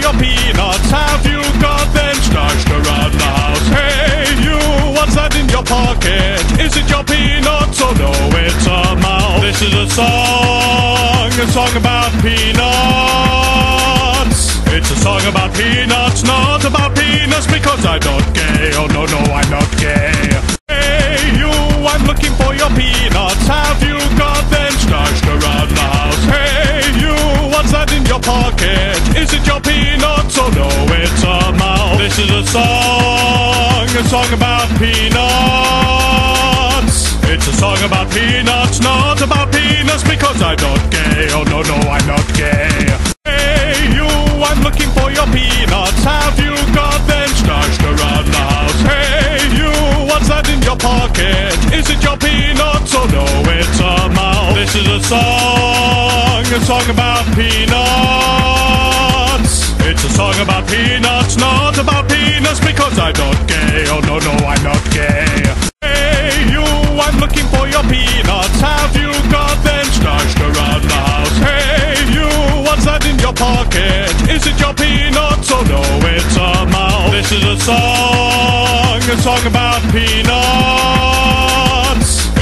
your peanuts? Have you got them stashed around the house? Hey you, what's that in your pocket? Is it your peanuts? Oh no, it's a mouse. This is a song about peanuts. It's a song about peanuts, not about peanuts, because I don't gay. Oh no, no, I'm not gay. Hey you, I'm looking for your peanuts. Have you got them stashed around the house? Hey you, what's that in your pocket? Is it your peanuts? Oh no, it's a mouse. This is a song about peanuts. It's a song about peanuts, not about peanuts, because I don't gay. Oh no, no, I'm not gay. Hey you, I'm looking for your peanuts. Have you got them stashed around the house? Hey you, what's that in your pocket? Is it your peanuts? Oh no, it's a mouse. This is a song about peanuts. It's a song about peanuts, not about peanuts, because I don't gay. Oh no, no, I'm not gay. Hey you, I'm looking for your peanuts. Have you got them stashed around the house? Hey you, what's that in your pocket? Is it your peanuts? Oh no, it's a mouse. This is a song about peanuts.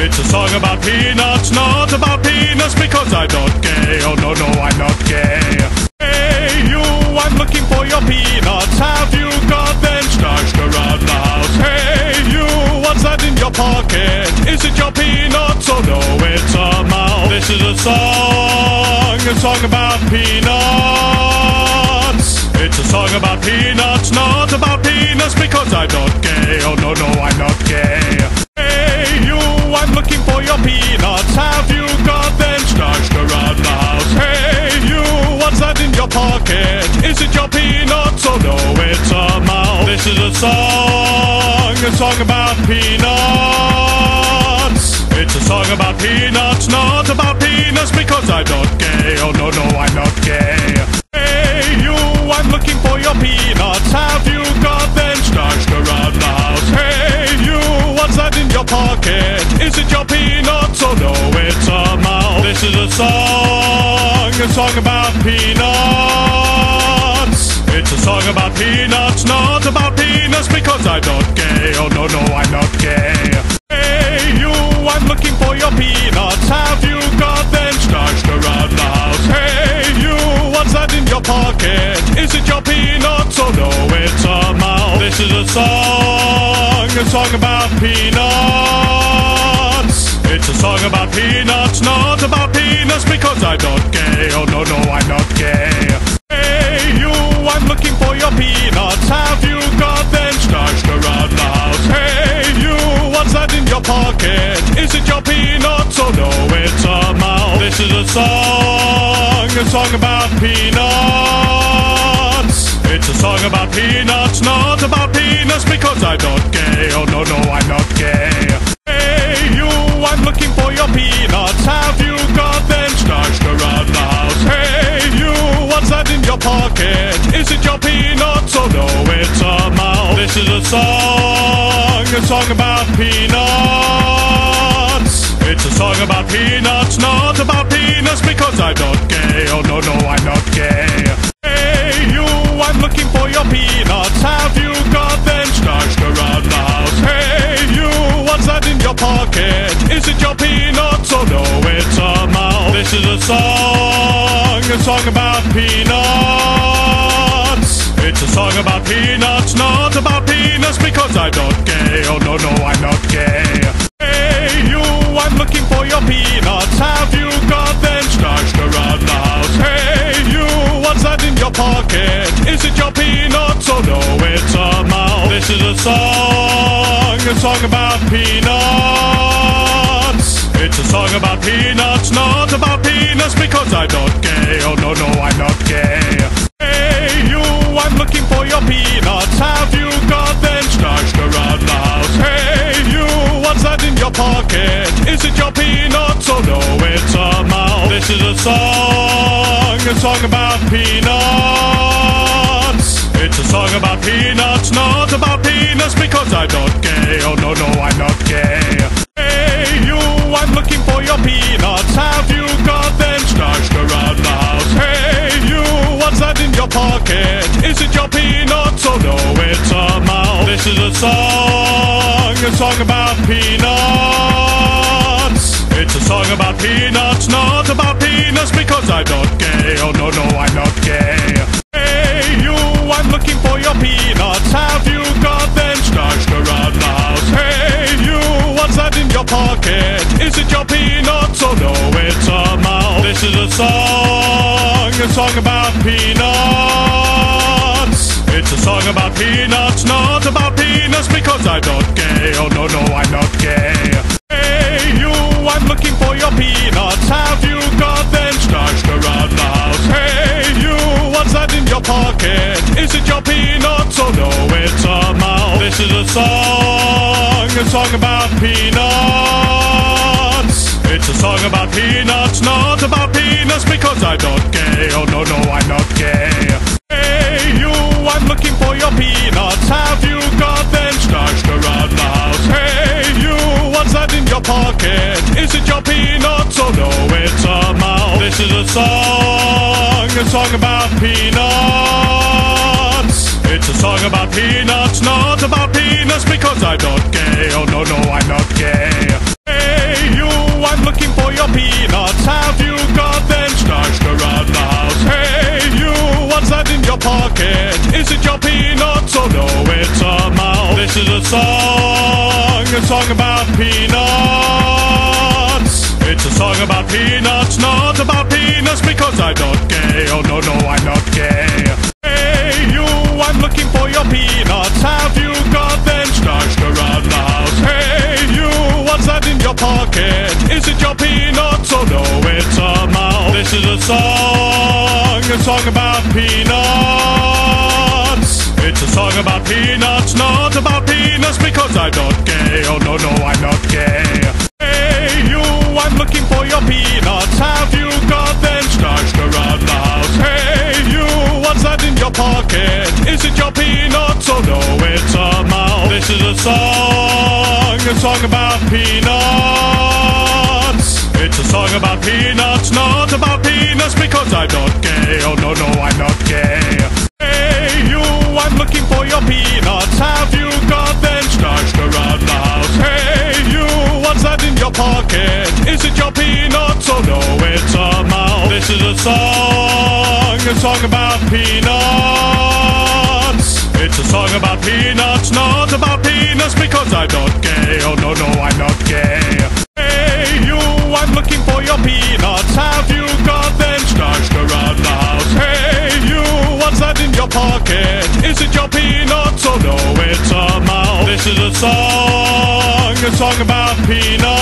It's a song about peanuts, not about peanuts, because I don't gay. Oh no, no, I'm not gay. Hey you, I'm looking for your peanuts. Have you got them stashed around the house? Hey you, what's that in your pocket? Is it your peanuts? Oh no, it's a mouse. This is a song about peanuts. It's a song about peanuts, not about peanuts, because I don't gay. Oh no, no, I'm not gay. Hey you, I'm looking for your peanuts. Have you got them stashed around the house? Hey you, what's that in your pocket? Is it your peanuts? Oh no, it's a mouse. This is a song about peanuts. It's a song about peanuts, not about peanuts, because I don't gay. Oh no, no, I'm not gay. Hey you, I'm looking for your peanuts. Have you got them stashed around the house? Hey you, what's that in your pocket? Is it your peanuts? Oh no, it's a mouse. This is a song about peanuts. It's a song about peanuts, not about peanuts, because I don't gay. Oh no, no, I'm not gay. Hey you, I'm looking for your peanuts. Have you got them stashed around the house? Hey you, what's that in your pocket? Is it your peanuts? Oh no, it's a mouse. This is a song about peanuts. It's a song about peanuts, not about peanuts, because I don't gay. Oh no, no, I'm not gay. Hey you, I'm looking for your peanuts. Have you got them stashed around the house? Hey you, what's that in your pocket? Is it your peanuts? Oh no, it's a mouse. This is a song about peanuts. It's a song about peanuts, not about peanuts, because I don't gay. Oh no, no, I'm not gay. Hey you, I'm looking for your peanuts. Have you got them stashed around the house? Hey you, what's that in your pocket? Is it your peanuts? Oh no, it's a mouse. This is a song about peanuts. It's a song about peanuts, not about peanuts, because I don't gay. Oh no, no, I'm not gay. Hey you, I'm looking for your peanuts. Have you got them stashed around the house? Hey you, what's that in your pocket? Is it your peanuts? Oh no, it's a mouse. This is a song about peanuts. It's a song about peanuts, not about peanuts, because I don't gay. Oh no, no, I'm not gay. Hey you, I'm looking for your peanuts. Have you got them stashed around the house? Hey you, what's that in your pocket? Is it your peanuts? Oh no, it's a mouse. This is a song about peanuts. It's a song about peanuts, not about peanuts, because I don't gay. Oh no, no, I'm not gay. Hey you, I'm looking for your peanuts. Have you got them stashed around the house? Hey you, what's that in your pocket? Is it your peanuts? Oh no, it's a mouse. This is a song about peanuts. It's a song about peanuts, not about peanuts, because I don't gay. Oh no, no, I'm not gay. Hey you, I'm looking for your peanuts. Have you got them stashed around the house? Hey you, what's that in your pocket? a song about peanuts. It's a song about peanuts, not about peanuts, because I'm not gay. Oh no, no, I'm not gay. Hey you, I'm looking for your peanuts. Have you got them stashed around the house? Hey you, what's that in your pocket? Is it your peanuts? Oh no, it's a mouse. This is a song about peanuts. It's a song about peanuts, not about peanuts, because I'm not gay. Oh no, no, I'm not gay. Hey you, I'm looking for your peanuts. Have you got them stashed around the house? Hey you, what's that in your pocket? Is it your peanuts? Oh no, it's a mouse. This is a song about peanuts. It's a song about peanuts, not about peanuts, because I'm not gay. Oh no, no, I'm not gay. Hey you, I'm looking for your peanuts. Have you got them stashed around the house? Hey you, what's that in your pocket? Is it your peanuts? Oh no, it's a mouse. This is a song about peanuts. It's a song about peanuts, not about peanuts, because I'm not gay. Oh no, no, I'm not gay. Hey you, I'm looking for your peanuts. Have you got them stashed around the house? Hey you, what's that in your pocket? Is it your peanuts? Oh no, it's a mouse. This is a song about peanuts. It's a song about peanuts, not about peanuts, because I'm not gay. Oh no, no, I'm not gay. Hey you, I'm looking for your peanuts. Have you got them stashed around the house? Hey you, what's that in your pocket? Is it your peanuts? Oh no, it's a mouse. This is a song about peanuts. It's a song about peanuts, not about peanuts, because I'm not gay. Oh no, no, I'm not gay. Hey you, I'm looking for your peanuts. Have you got them stashed around the house? Hey you, what's that in your pocket? Is it your peanuts? Oh no, it's a mouse. This is a song about peanuts. It's a song about peanuts, not about peanuts, because I'm not gay. Oh no, no, I'm not gay. Hey you, I'm looking for your peanuts. Have you got them stashed around the house? Hey you, what's that in your pocket? Is it your peanuts? Oh no, it's a mouse. This is a song about peanuts. It's a song about peanuts, not about peanuts, because I'm not gay. Oh no, no, I'm not gay. Hey you, I'm looking for your peanuts. Have you got them stashed around the house? Hey you, what's that in your pocket? Is it your peanuts? Oh no, it's a mouse. This is a song about peanuts.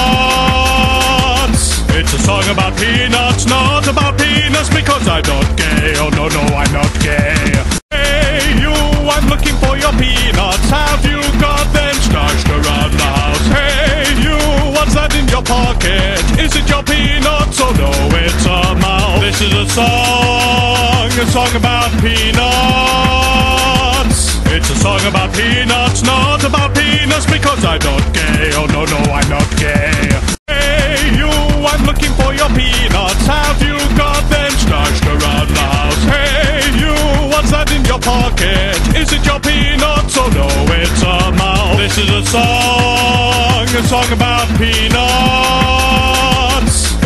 It's a song about peanuts, not about peanuts, because I'm not gay. Oh no, no, I'm not gay. Hey you, I'm looking for your peanuts. Have you got them stashed around the house? Hey you, what's that in your pocket? Is it your peanuts? Oh no, it's a mouse. This is a song about peanuts. It's a song about peanuts, not about peanuts, because I'm not gay. Oh no, no, I'm not gay. Hey you, I'm looking for your peanuts. Have you got them stashed around the house? Hey you, what's that in your pocket? Is it your peanuts? Oh no, it's a mouse. This is a song about peanuts.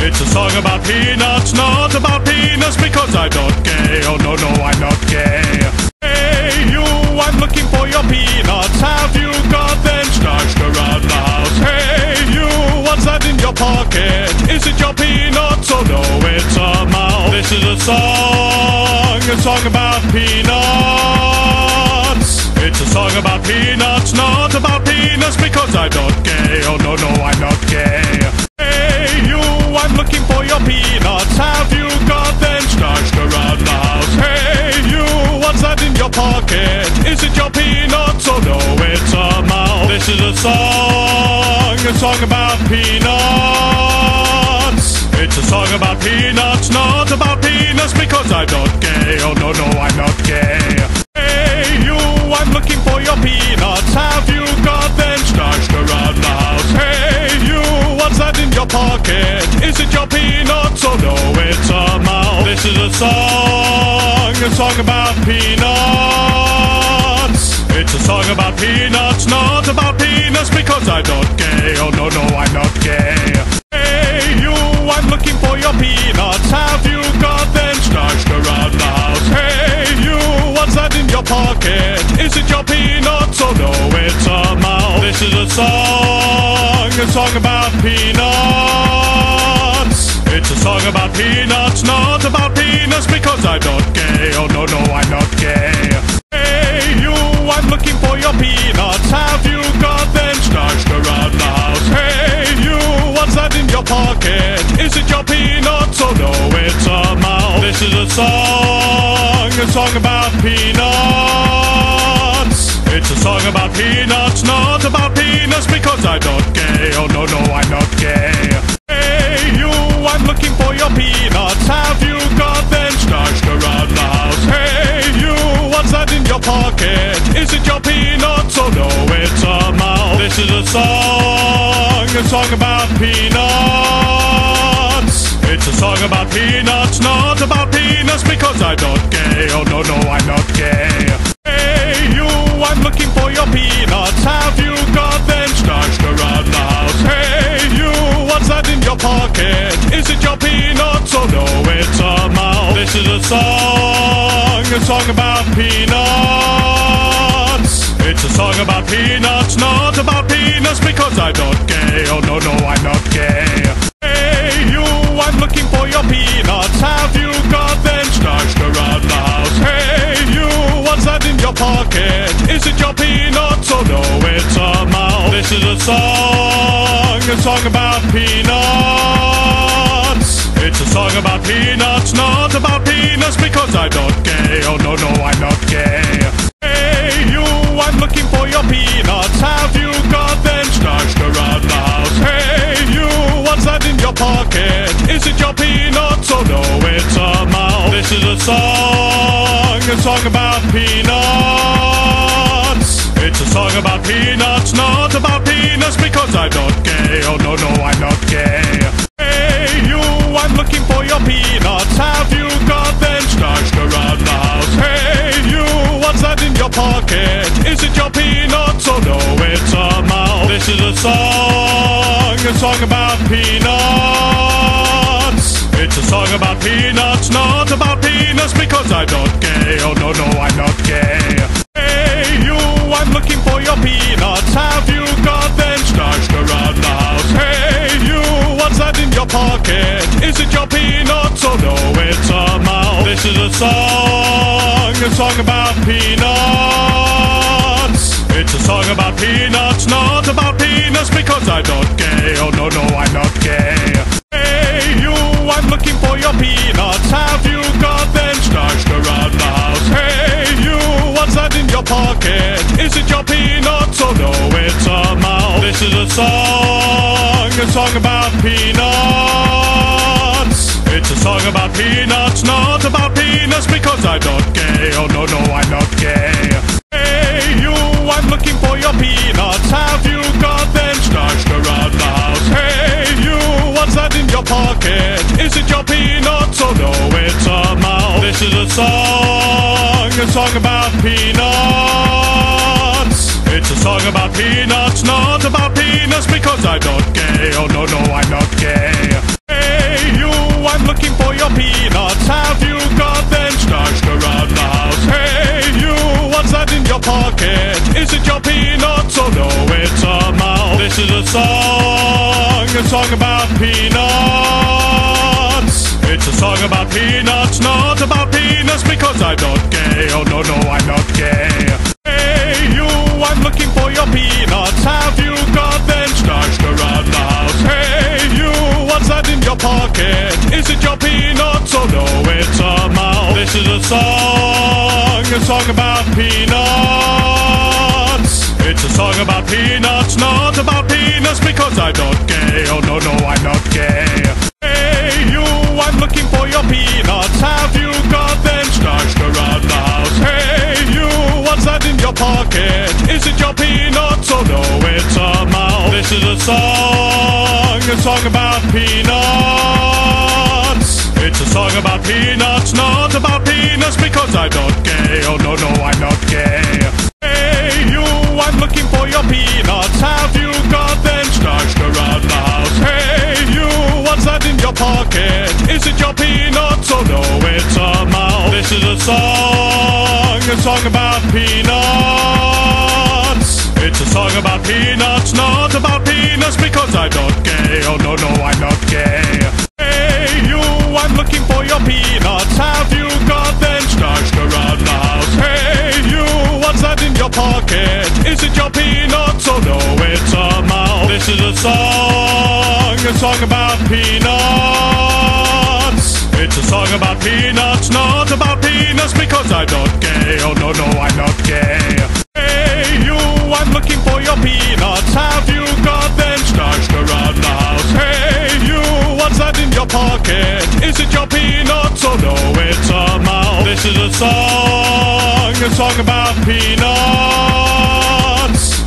It's a song about peanuts, not about peanuts, because I'm not gay. Oh no, no, I'm not gay. Hey you, I'm looking for your peanuts. Have you got them stashed around the house? Hey you, what's that in your pocket? Is it your peanuts? Oh no, it's a mouse. This is a song about peanuts. It's a song about peanuts, not about peanuts, because I'm not gay. Oh no, no, I'm not gay. Hey you, I'm looking for your peanuts. Have you got them stashed around the house? Hey you, what's that in your pocket? Is it your peanuts? Oh no, it's a mouse. This is a song about peanuts. It's a song about peanuts, not about peanuts, because I'm not gay. Oh no, no, I'm not gay. Hey you, I'm looking for your peanuts. Have you got them stashed around the house? Hey you, what's that in your pocket? Is it your peanuts? Oh no, it's a mouse. This is a song about peanuts. It's a song about peanuts, not about peanuts, because I'm not gay. Oh no, no, I'm not gay. Hey you, I'm looking for your peanuts. Have you got them stashed around the house? Hey you, what's that in your pocket? Is it your peanuts? Oh no, it's a mouse. This is a song about peanuts. It's a song about peanuts, not about peanuts, because I'm not gay. Oh no, no, I'm not gay. Hey you, I'm looking for your peanuts. Have you got them stashed around the house? Hey you, what's that in your pocket? Is it your peanuts? Oh no, it's a mouse. This is a song about peanuts. It's a song about peanuts, not about peanuts, because I'm not gay. Oh no, no, I'm not gay. Hey you, I'm looking for your peanuts. Have you got them stashed around the house? Hey you, what's that in your pocket? Is it your peanuts? Oh no, it's a mouse. This is a song about peanuts. It's a song about peanuts, not about peanuts, because I'm not gay. Oh no, no, I'm not gay. Hey you, I'm looking for your peanuts. Have you got them stashed around the house? Hey you, what's that in your pocket? Is it your peanuts? Oh no, it's a mouse. This is a song about peanuts. It's a song about peanuts, not about peanuts, because I'm not gay. Oh no, no, I'm not gay. Hey you, I'm looking for your peanuts. Have you got them stashed around the house? Hey you, what's that in your pocket? Is it your peanuts? Oh no, it's a mouse. This is a song about peanuts. It's a song about peanuts, not about peanuts, because I'm not gay. Oh no, no, I'm not gay. Hey you, I'm looking for your peanuts. Have you got them stashed around the house? Hey you, what's that in your pocket? Is it your peanuts? Oh no, it's a mouse. This is a song about peanuts. It's a song about peanuts, not about peanuts, because I'm not gay. Oh no, no, I'm not gay. Hey you, I'm looking for your peanuts. Have you got them stashed around the house? Hey you, what's that in your pocket? Is it your peanuts? Oh no, it's a mouse. This is a song about peanuts. It's a song about peanuts, not about peanuts, because I'm not gay. Oh no, no, I'm not gay. Hey you, I'm looking for your peanuts. Have you got them stashed around the house? Hey you, what's that in your pocket? Is it your peanuts? Oh no, it's a mouse. This is a song about peanuts. It's a song about peanuts, not about peanuts, because I'm not gay. Oh no, no, I'm not gay. Hey you, I'm looking for your peanuts. Have you got them stashed around the house? Hey you, what's that in your pocket? Is it your peanuts? Oh no, it's a mouse. This is a song about peanuts. It's a song about peanuts, not about peanuts, because I'm not gay. Oh no, no, I'm not gay. Hey you, I'm looking for your peanuts. Have you got them stashed around the house? Hey you, what's that in your pocket? Is it your peanuts? Oh no, it's a mouse. This is a song about peanuts. It's a song about peanuts, not about peanuts, because I'm not gay. Oh no, no, I'm not gay. Hey you, I'm looking for your peanuts. Have you got them stashed around the house? Hey you, what's that in your pocket? Is it your peanuts? Oh no, it's a mouse. This is a song about peanuts. It's a song about peanuts, not about peanuts, because I'm not gay. Oh no, no, I'm not gay. Hey you, I'm looking for your peanuts. Have you got them stashed around the house? Hey you, what's that in your pocket? Is it your peanuts? Oh no, it's a mouse. This is a song about peanuts. It's a song about peanuts, not about peanuts, because I'm not gay. Oh no, no, I'm not gay. Hey you, I'm looking for your peanuts. Have you got them stashed around the house? Hey you, what's that in your pocket? Is it your peanuts? Oh no, it's a mouse. This is a song about peanuts. It's a song about peanuts, not about peanuts, because I'm not gay. Oh no, no, I'm not gay. Hey you, This is a song about peanuts. It's a song about peanuts, not about peanuts, because I'm not gay. Oh no, no, I'm not gay. Hey you, I'm looking for your peanuts. Have you got them stashed around the house? Hey you, what's that in your pocket? Is it your peanuts? Oh no, it's a mouse. This is a song about peanuts. It's a song about peanuts, not about peanuts, because I'm not gay. Oh no, no, I'm not gay. Hey you, I'm looking for your peanuts. Have you got them stashed around the house? Hey you, what's that in your pocket? Is it your peanuts? Oh no, it's a mouse. This is a song about peanuts.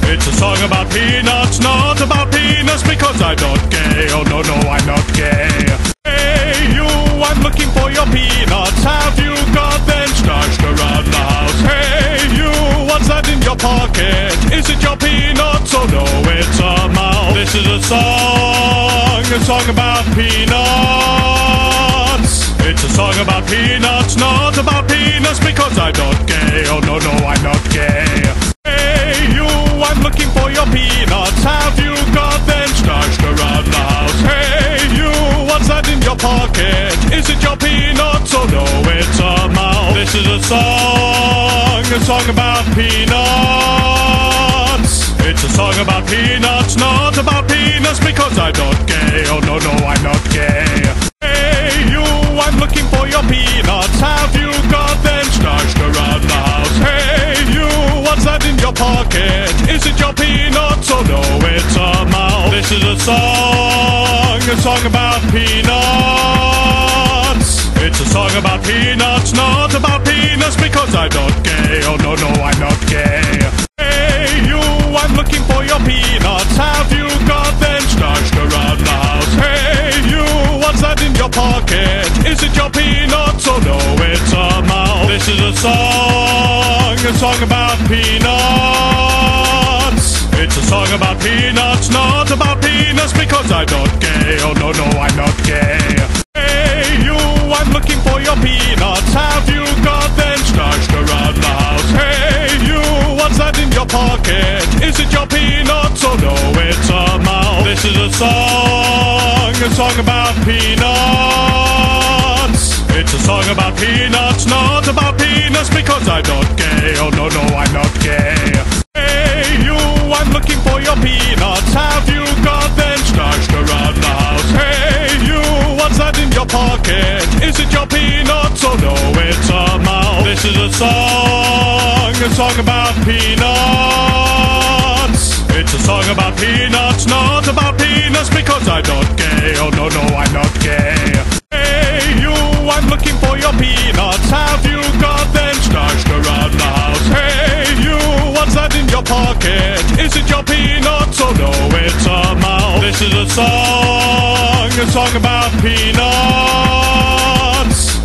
It's a song about peanuts, not about peanuts, because I'm not gay. Oh no, no, I'm not gay. Hey you, I'm looking for your peanuts. Have you got them stashed around the house? Hey you, what's that in your pocket? Is it your peanuts? Oh no, it's a mouse. This is a song about peanuts. It's a song about peanuts, not about peanuts, because I'm not gay. Oh no, no, I'm not gay. Hey you, I'm looking for your peanuts. Have you got them stashed around the house? Hey you, what's that in your pocket? Is it your peanuts? Oh no, it's a mouse. This is a song about peanuts. It's a song about peanuts, not about peanuts, because I'm not gay. Oh no, no, I'm not gay. Hey you, I'm looking for your peanuts. Have you got them stashed around the house? Hey you, what's that in your pocket? Is it your peanuts? Oh no, it's a mouse. This is a song about peanuts. It's a song about peanuts, not about peanuts, because I'm not gay. Oh no, no, I'm not gay. Hey you, I'm looking for your peanuts. Have you got them stashed around the house? Hey you, what's that in your pocket? Is it your peanuts? Oh no, it's a mouse. This is a song about peanuts. It's a song about peanuts, not about peanuts, because I'm not gay. Oh no, no, I'm not gay. Hey you, I'm looking for your peanuts. Have you got them stashed around the house? Hey you, what's that in your pocket? Is it your peanuts? Oh no, it's a mouse. This is a song about peanuts. It's a song about peanuts, not about peanuts, because I'm not gay. Oh no, no, I'm not gay. Hey you, I'm looking for your peanuts. Have you got them stashed around the house? Hey you, what's that in your pocket? Is it your peanuts? Oh no, it's a mouse. This is a song about peanuts. It's a song about peanuts, not about peanuts, because I'm not gay. Oh no, no, I'm not gay. Hey you, I'm looking for your peanuts. Have you got them stashed around the house? Hey you, what's that in your pocket? Is it your peanuts? Oh no, it's a mouse. This is a song about peanuts.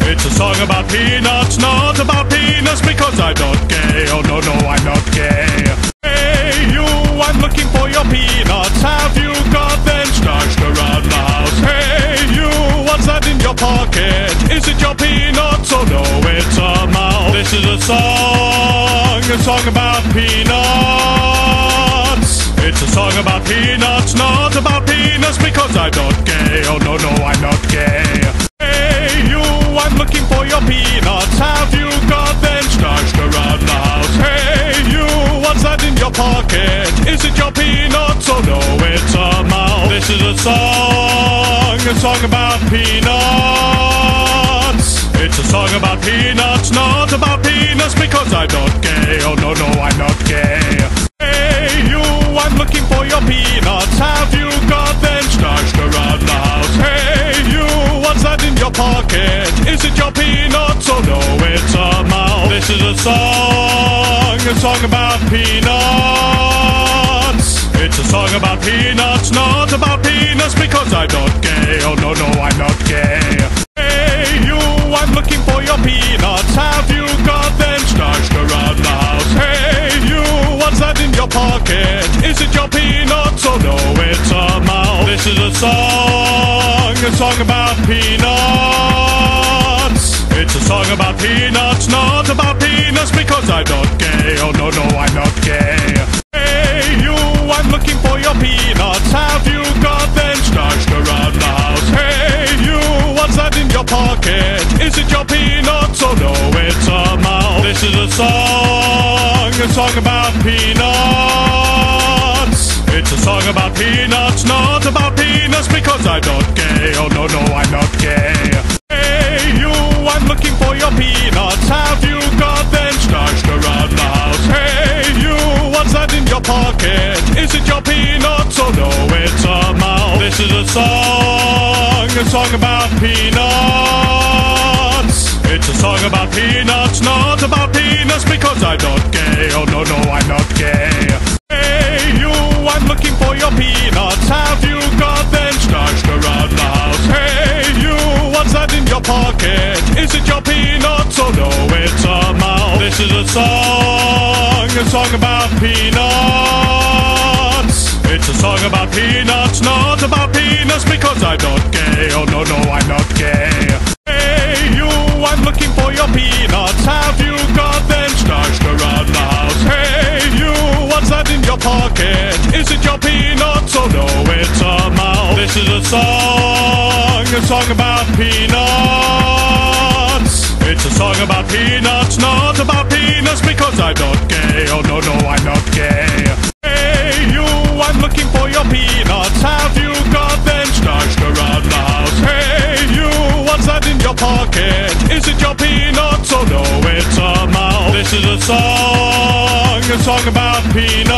It's a song about peanuts, not about peanuts, because I'm not gay. Oh no, no, I'm not gay. Hey you, I'm looking for your peanuts. Have you got them stashed around the house? Hey you, what's that in your pocket? Is it your peanuts? Oh no, it's a mouse. This is a song about peanuts. It's a song about peanuts, not about peanuts, because I'm not gay. Oh no, no, I'm not gay. Hey you, I'm looking for your peanuts. Have you got them stashed around the house? Hey you, what's that in your pocket? Is it your peanuts? Oh no, it's a mouse. This is a song about peanuts. It's a song about peanuts, not about peanuts, because I'm not gay. Oh no, no, I'm not gay. Hey you, I'm looking for your peanuts. Have you got them stashed around the house? Hey you, what's that in your pocket? Is it your peanuts? Oh no, it's a mouse. This is a song about peanuts. It's a song about peanuts, not about peanuts, because I'm not gay. Oh no, no, I'm not gay. Hey you, I'm looking for your peanuts. Have you got them stashed around the house? Hey you, what's that in your pocket? Is it your peanuts? Oh no, it's a mouse. This is a song about peanuts. It's a song about peanuts, not about peanuts, because I'm not gay. Oh no, no, I'm not gay. Hey you, I'm looking for your peanuts. Have you got them stashed around the house? Hey you, what's that in your pocket? Is it your peanuts? Oh no, it's a mouse. This is a song about peanuts. It's a song about peanuts, not about peanuts, because I'm not gay. Oh no, no, I'm not gay. Hey you, I'm looking for your peanuts. Have you got them stashed around the house? Hey you, what's that in your pocket? Is it your peanuts? Oh no, it's a mouse. This is a song about peanuts. It's a song about peanuts, not about peanuts, because I'm not gay. Oh no, no, I'm not gay. Hey you, I'm looking for your peanuts. Have you got them stashed around the house? Hey you, what's that in your pocket? Is it your peanuts? Oh no, it's a mouse. This is a song about peanuts. It's a song about peanuts, not about peanuts, because I'm not gay. Oh no, no, I'm not gay. Hey you, I'm looking for your peanuts. Have you got them stashed around the house? Hey you, what's that in your pocket? Is it your peanuts? Oh no, it's a mouse. This is a song about peanuts. It's a song about peanuts, not about peanuts, because I'm not gay. Oh no, no, I'm not gay. Hey you, I'm looking for your peanuts. Have you got them stashed around the house? Hey you, what's that in your pocket? Is it your peanuts? Oh no, it's a mouse. This is a song about peanuts.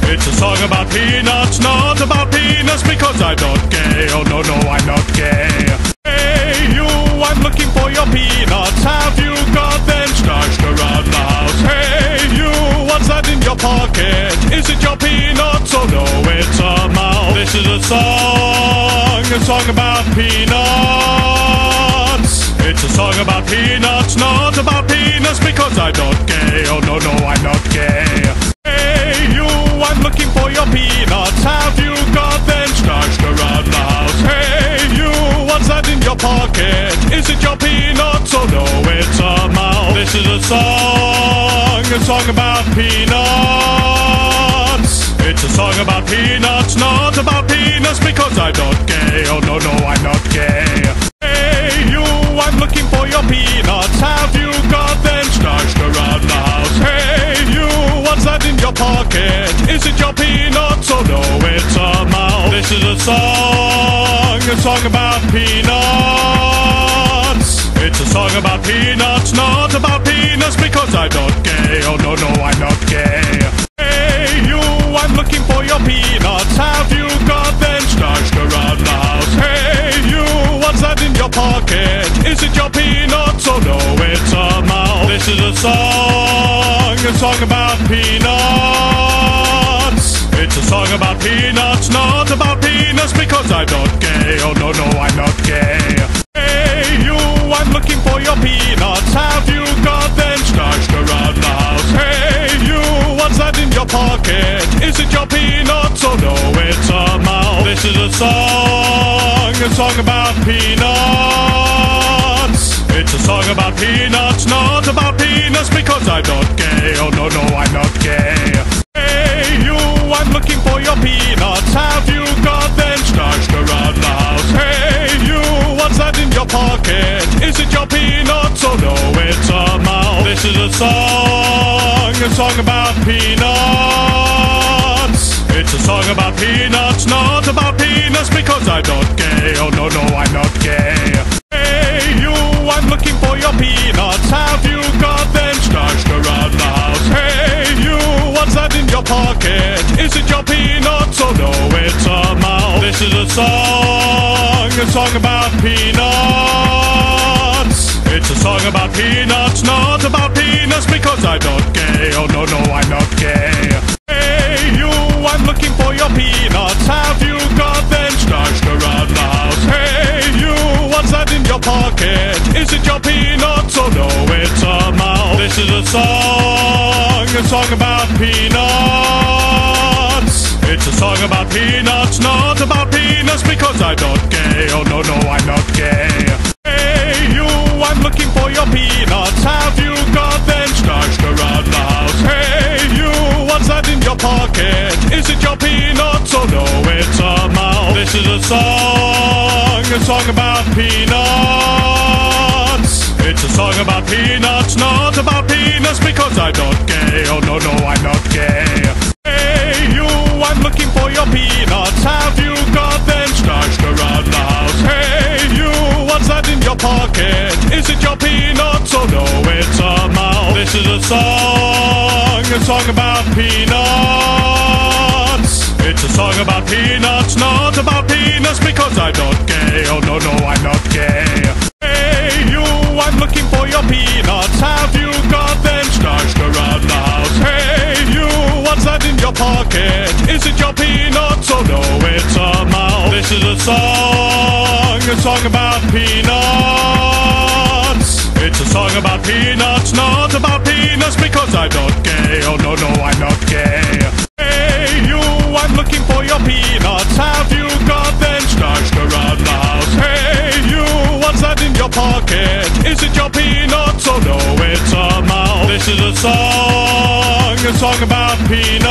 It's a song about peanuts, not about peanuts, because I'm not gay. Oh no, no, I'm not gay. Hey you, I'm looking for your peanuts. Have you got them stashed around the house? Hey you, what's that in your pocket? Is it your peanuts? Oh no, it's a mouse. This is a song about peanuts. It's a song about peanuts, not about peanuts, because I'm not gay. Oh no, no, I'm not gay. Hey you, I'm looking for your peanuts. Have you got them stashed around the house? Hey you, what's that in your pocket? Is it your peanuts? Oh no, it's a mouse. This is a song about peanuts. It's a song about peanuts, not about peanuts, because I'm not gay. Oh no, no, I'm not gay. Hey you, I'm looking for your peanuts. Have you got them stashed around the house? Hey you, what's that in your pocket? Is it your peanuts? Oh no, it's a mouse. This is a song about peanuts. It's a song about peanuts, not about peanuts, because I'm not gay. Oh no, no, I'm not gay. Hey you, I'm looking for your peanuts. Have you got them stashed around the house? Hey you, what's that in your pocket? Is it your peanuts? Oh no, it's a mouse. This is a song about peanuts. It's a song about peanuts, not about peanuts, because I'm not gay. Oh no, no, I'm not gay. Hey you, I'm looking for your peanuts. Have you got them stashed around the house? Hey you, what's that in your pocket? Is it your peanuts? Oh no, it's a mouse. This is a song about peanuts. It's a song about peanuts, not about peanuts, because I'm not gay. Oh no, no, I'm not gay. Hey you, I'm looking for your peanuts. Have you got them stashed around the house? Hey you, what's that in your pocket? Is it your peanuts? Oh no, it's a mouse. This is a song about peanuts. It's a song about peanuts, not about peanuts, because I'm not gay. Oh no, no, I'm not gay. Hey you, I'm looking for your peanuts. Have you got them stashed around the house? Hey you, what's that in your pocket? Is it your peanuts? Oh no, it's a mouse. This is a song about peanuts. It's a song about peanuts, not about peanuts, because I'm not gay. Oh no, no, I'm not gay. Hey you, I'm looking for your peanuts. Have you got them stashed around the house? Hey you, what's that in your pocket? Is it your peanuts? Oh no, it's a mouse. This is a song about peanuts. It's a song about peanuts, not about peanuts, because I'm not gay. Oh no, no, I'm not gay. Hey you, a song about peanuts. It's a song about peanuts, not about peanuts, because I'm not gay. Oh no, no, I'm not gay. Hey you, I'm looking for your peanuts. Have you got them stashed around the house? Hey you, what's that in your pocket? Is it your peanuts? Oh no, it's a mouse. This is a song about peanuts. It's a song about peanuts, not about peanuts, because I'm not gay. Oh no, no, I'm not gay. Hey you, I'm looking for your peanuts. Have you got them stashed around the house? Hey you, what's that in your pocket? Is it your peanuts? Oh no, it's a mouse. This is a song about peanuts. It's a song about peanuts, not about peanuts, because I'm not gay. Oh no, no, I'm not gay. Hey you, I'm looking for your peanuts. Have you got them stashed around the house? Hey you, what's that in your pocket? Is it your peanuts? Oh no, it's a mouse. This is a song about peanuts.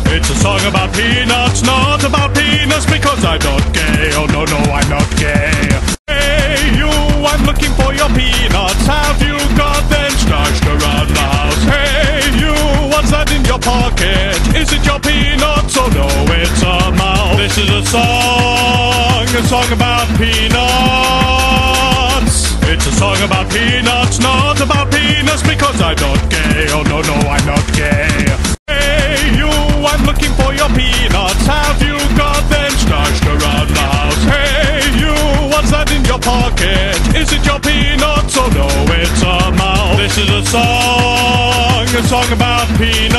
It's a song about peanuts, not about peanuts, because I'm not gay. Oh no, no, I'm not gay. Hey you, I'm looking for your peanuts. Have you got them stashed around the house? Hey you, what's that in your pocket? Is it your peanuts? Oh no, it's a mouse. This is a song about peanuts. It's a song about peanuts, not about peanuts, because I'm not gay. Oh no, no, I'm not gay. Hey you, I'm looking for your peanuts. Have you got them stashed around the house? Hey you, what's that in your pocket? Is it your peanuts? Oh no, it's a mouse. This is a song about peanuts.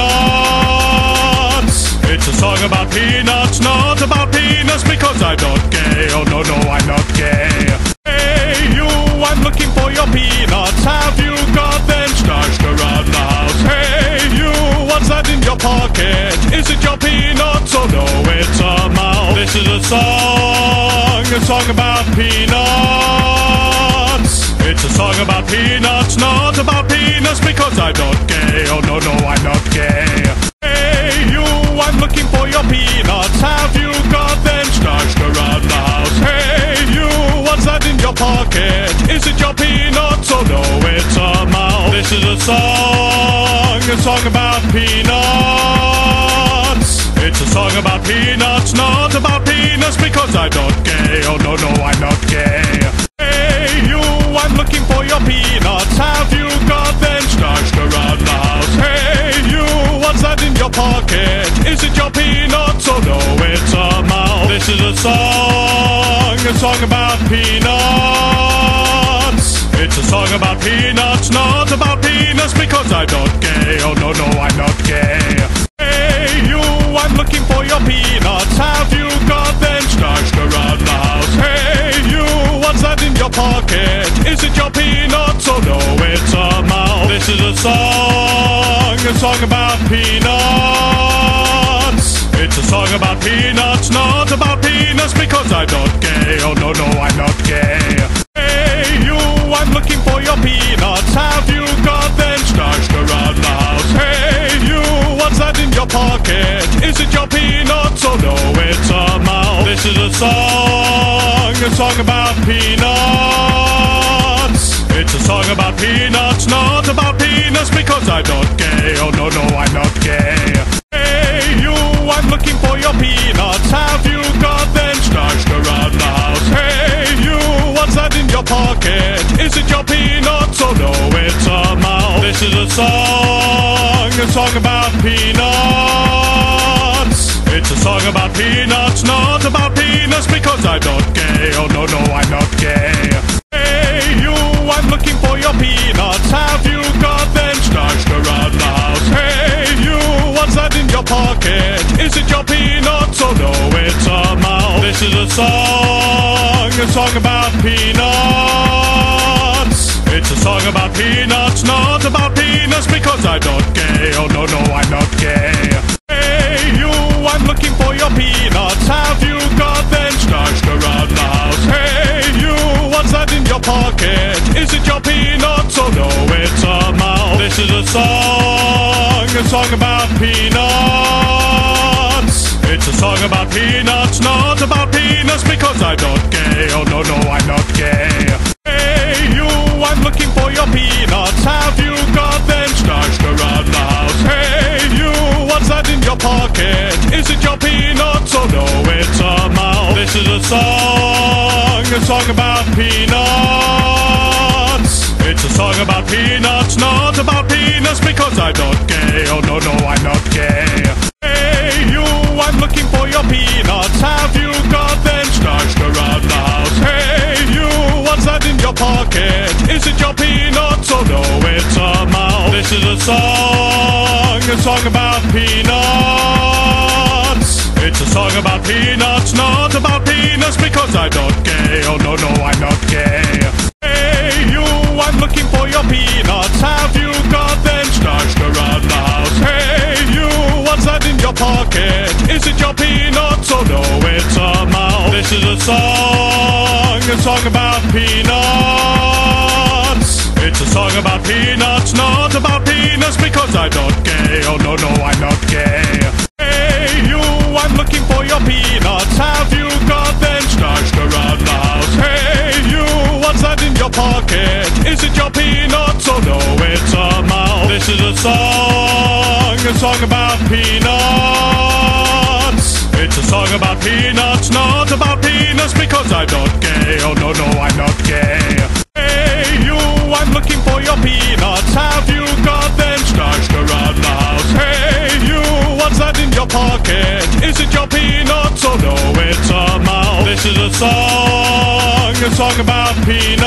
It's a song about peanuts, not about peanuts, because I'm not gay. Oh no, no, I'm not gay. Hey you, I'm looking for your peanuts. Have you got them stashed around the house? Hey you, what's that in your pocket? Is it your peanuts? Oh no, it's a mouse. This is a song about peanuts. It's a song about peanuts, not about peanuts, because I'm not gay. Oh no, no, I'm not gay. Hey you, I'm looking for your peanuts. Have you got them stashed around the house? Hey you, what's that in your pocket? Is it your peanuts? Oh no, it's a mouse. This is a song about peanuts. It's a song about peanuts, not about peanuts, because I'm not gay. Oh no, no, I'm not gay. Hey you, I'm looking for your peanuts. Have you got them stashed around the house? Hey you, what's that in your pocket? Is it your peanuts? Oh no, it's a mouse. This is a song about peanuts. It's a song about peanuts, not about peanuts, because I'm not gay. Oh no, no, I'm not gay. Hey you, I'm looking for your peanuts. Have you got them stashed around the house? Hey you, what's that in your pocket? Is it your peanuts? Oh no, it's a mouse. This is a song about peanuts. It's a song about peanuts, not about peanuts, because I'm not gay. Oh no, no, I'm not gay. Hey you, I'm looking for your peanuts. Have you got them stashed around the house? Hey you, what's that in your pocket? Is it your peanuts? Oh no, it's a mouse. This is a song about peanuts. It's a song about peanuts, not about peanuts, because I'm not gay. Oh no, no, I'm not gay. Hey you, I'm looking for your peanuts. Have you got them stashed around the house? Hey you, what's that in your pocket? Is it your peanuts? Oh no, it's a mouse. This is a song about peanuts. It's a song about peanuts, not about peanuts, because I'm not gay. Oh no, no, I'm not gay. Hey you, I'm looking for your peanuts. Have you got them stashed around the house? Hey you, what's that in your pocket? Is it your peanuts? Oh no, it's a mouse. This is a song about peanuts. It's a song about peanuts, not about peanuts, because I'm not gay. Oh no, no, I'm not gay. Hey you, I'm looking for your peanuts. Have you got them stashed around the house? Hey you, what's that in your pocket? Is it your peanuts? Oh no, it's a mouse. This is a song about peanuts. It's a song about peanuts, not about peanuts because I'm not gay. Oh no, no, I'm not gay. Hey you, I'm looking for your peanuts. Have you got them stashed around the house? Hey you, what's that in your pocket? Is it your peanuts? Oh no, it's a mouse. This is a song about peanuts. It's a song about peanuts, not about peanuts because I'm not gay. Oh no, no, I'm not gay. Hey you, I'm looking for your peanuts. Have you got them stashed around the house? Hey you, what's that in your pocket? Is it your peanuts? Oh no, it's a mouse. This is a song about peanuts. It's a song about peanuts, not about peanuts because I'm not gay. Oh no, no, I'm not gay. Hey you, I'm looking for your peanuts. Have you got them stashed around the house? Hey you, what's that in your pocket? Is it your peanuts? Oh no, it's a mouse. This is a song about peanuts. It's a song about peanuts, not about peanuts because I'm not gay. Oh no, no, I'm not gay. Hey you, I'm looking for your peanuts. Have you got them stashed around the house? Hey you, what's that in your pocket? Is it your peanuts? Oh no, it's a mouse. This is a song about peanuts. It's a song about peanuts, not about peanuts because I'm not gay. Oh no, no, I'm not gay. Hey you, I'm looking for your peanuts. Have you got them stashed around the house? Hey you, what's that in your pocket? Is it your peanuts? Oh no, it's a mouse. This is a song about peanuts.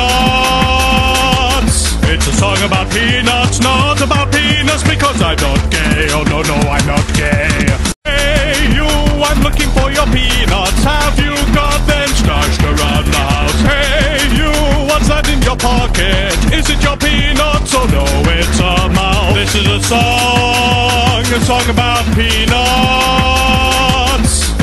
It's a song about peanuts, not about peanuts because I'm not gay. Oh no, no, I'm not gay. Hey you, I'm looking for your peanuts. Have you got them stashed around the house? Hey you, what's that in your pocket? Is it your peanuts? Oh no, it's a mouse. This is a song about peanuts.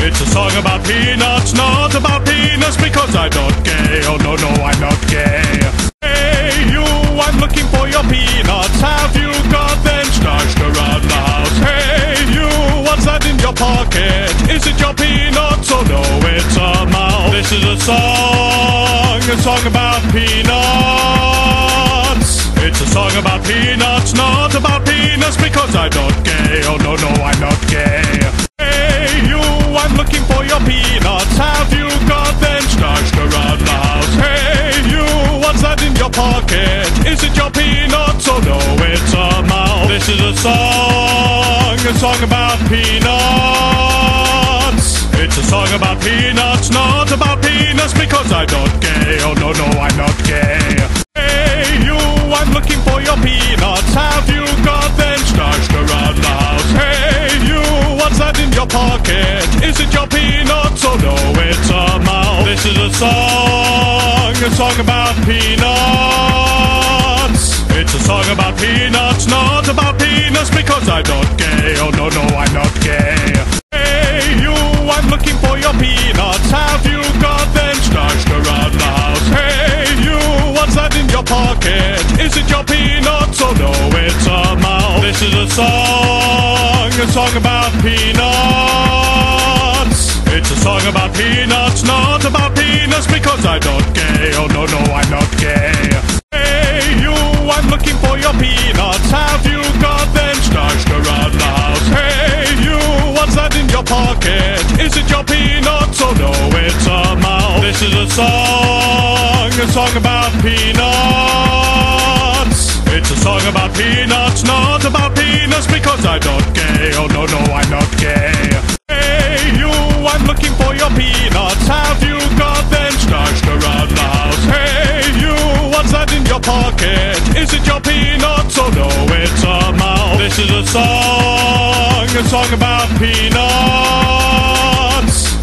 It's a song about peanuts, not about peanuts because I'm not gay. Oh no, no, I'm not gay. Hey you, I'm looking for your peanuts. Have you got them stashed around the house? Hey you, what's that in your pocket? Is it your peanuts? Oh no, it's a mouse. This is a song about peanuts. It's a song about peanuts, not about peanuts because I'm not gay. Oh no, no, I'm not gay. Hey you, I'm looking for your peanuts. Have you got them stashed around the house? Hey you, what's that in your pocket? Is it your peanuts? Oh no, it's a mouse. This is a song about peanuts. It's a song about peanuts, not about peanuts because I'm not gay. Oh no, no, I'm not gay. Hey you, I'm looking for your peanuts. Have you got them stashed around the house? Hey you, what's that in your pocket? Is it your peanuts? Oh no, it's a mouse. This is a song about peanuts. It's a song about peanuts, not about peanuts because I'm not gay. Oh no, no, I'm not gay. Hey you, I'm looking for your peanuts. Have you got them stashed around the house? Hey you, what's that in your pocket? Is it your peanuts? Oh no, it's a mouse. This is a song about peanuts. It's a song about peanuts, not about peanuts because I'm not gay. Oh no, no, I'm not gay. Hey you, I'm looking for your peanuts. Have you got them stashed around the house? Hey you, what's that in your pocket? Is it your peanuts? Oh no, it's a mouse. This is a song about peanuts. It's a song about peanuts, not about peanuts because I'm not gay. Oh no, no, I'm not gay. Hey you, I'm looking for your peanuts. Have you got them stashed around the house? Hey you, what's that in your pocket? Is it your peanuts? Oh no, it's a mouse. This is a song about peanuts.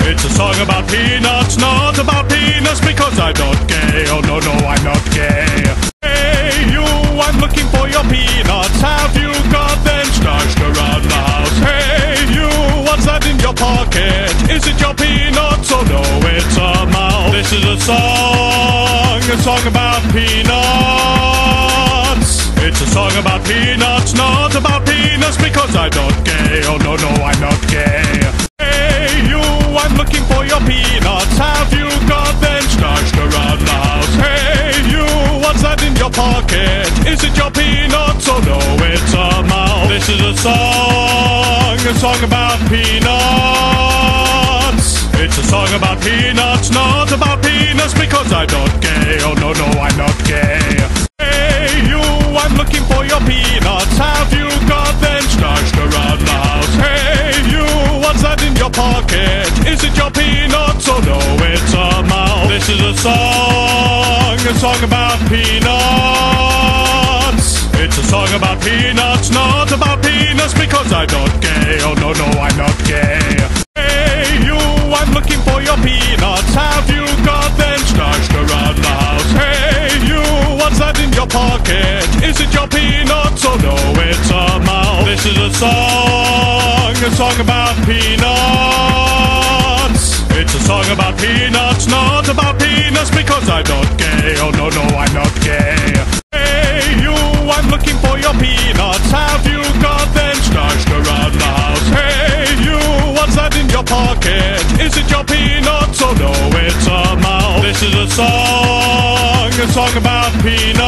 It's a song about peanuts, not about peanuts because I'm not gay. Oh no, no, I'm not gay. Hey you, I'm looking for your peanuts. Have you got them stashed around the house? Hey you, what's that in your pocket? Is it your peanuts? Oh no, it's a mouse. This is a song about peanuts. It's a song about peanuts, not about peanuts because I'm not gay. Oh no, no, I'm not gay. Hey you, I'm looking for your your peanuts? Have you got them stashed around the house? Hey you, what's that in your pocket? Is it your peanuts? Oh no, it's a mouse. This is a song about peanuts. It's a song about peanuts, not about peanuts, because I'm not gay. Oh no, no, I'm not gay. Hey you, I'm looking for your peanuts. Have you got them stashed around the house? Hey you, what's that in your pocket? Is it your peanuts? Oh no, it's a mouse. This is a song about peanuts. It's a song about peanuts, not about peanuts, because I'm not gay. Oh no, no, I'm not gay. Hey you, I'm looking for your peanuts. Have you got them stashed around the house? Hey you, what's that in your pocket? Is it your peanuts? Oh no, it's a mouse. This is a song about peanuts. It's a song about peanuts, not about peanuts, because I'm not gay. Oh no, no, I'm not gay. Hey you, I'm looking for your peanuts. Have you got them stashed around the house? Hey you, what's that in your pocket? Is it your peanuts? Oh no, it's a mouse. This is a song about peanuts.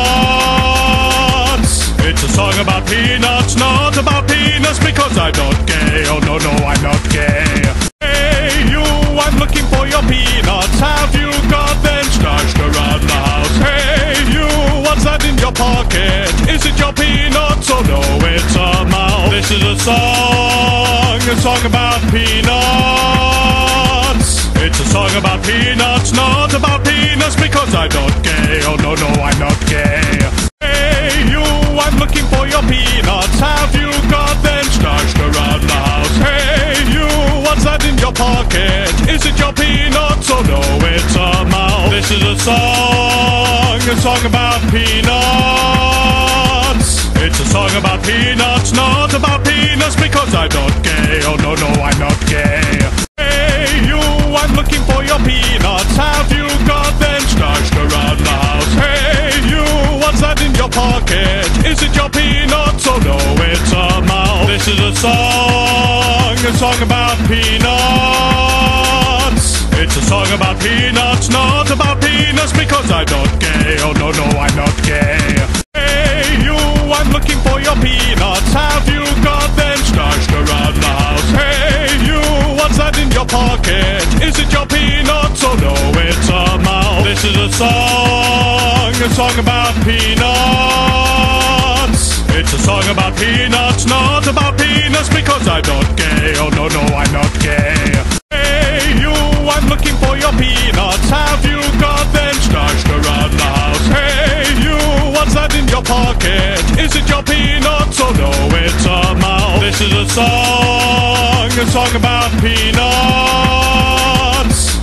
It's a song about peanuts, not about peanuts, because I'm not gay. Oh no, no, I'm not gay. Hey you, I'm looking for your peanuts. Have you got them stashed around the house? Hey you, what's that in your pocket? Is it your peanuts? Oh no, it's a mouse. This is a song about peanuts. It's a song about peanuts, not about peanuts, because I'm not gay. Oh no, no, I'm not gay. Hey you, I'm looking for your peanuts. Have you got them stashed around the house? Hey you, what's that in your pocket? Is it your peanuts? Oh no, it's a mouse. This is a song about peanuts. It's a song about peanuts, not about peanuts, because I'm not gay. Oh no, no, I'm not gay. Hey you, I'm looking for your peanuts. Have you got them stashed around the house? Hey you, what's that in your pocket? Is it your peanuts? Oh no, it's a mouse. This is a song about peanuts. It's a song about peanuts, not about peanuts, because I'm not gay. Oh no, no, I'm not gay. Hey you, I'm looking for your peanuts. Have you got them stashed around the house? Hey you, what's that in your pocket? Is it your peanuts? Oh no, it's a mouse. This is a song about peanuts. It's a song about peanuts, not about peanuts, because I'm not gay. Oh no, no, I'm not gay. Hey you, I'm looking for your peanuts. Have you got them stashed around the house? Hey you, what's that in your pocket? Is it your peanuts? Oh no, it's a mouse. This is a song about peanuts.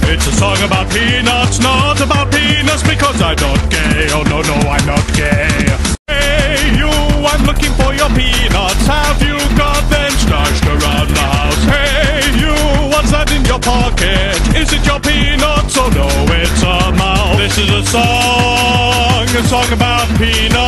It's a song about peanuts, not about peanuts, because I'm not gay. Oh no, no, I'm not gay. Hey you, I'm looking for your peanuts. Have you got them stashed around the house? Hey you, what's that in your pocket? Is it your peanuts? Oh no, it's a mouse. This is a song about peanuts.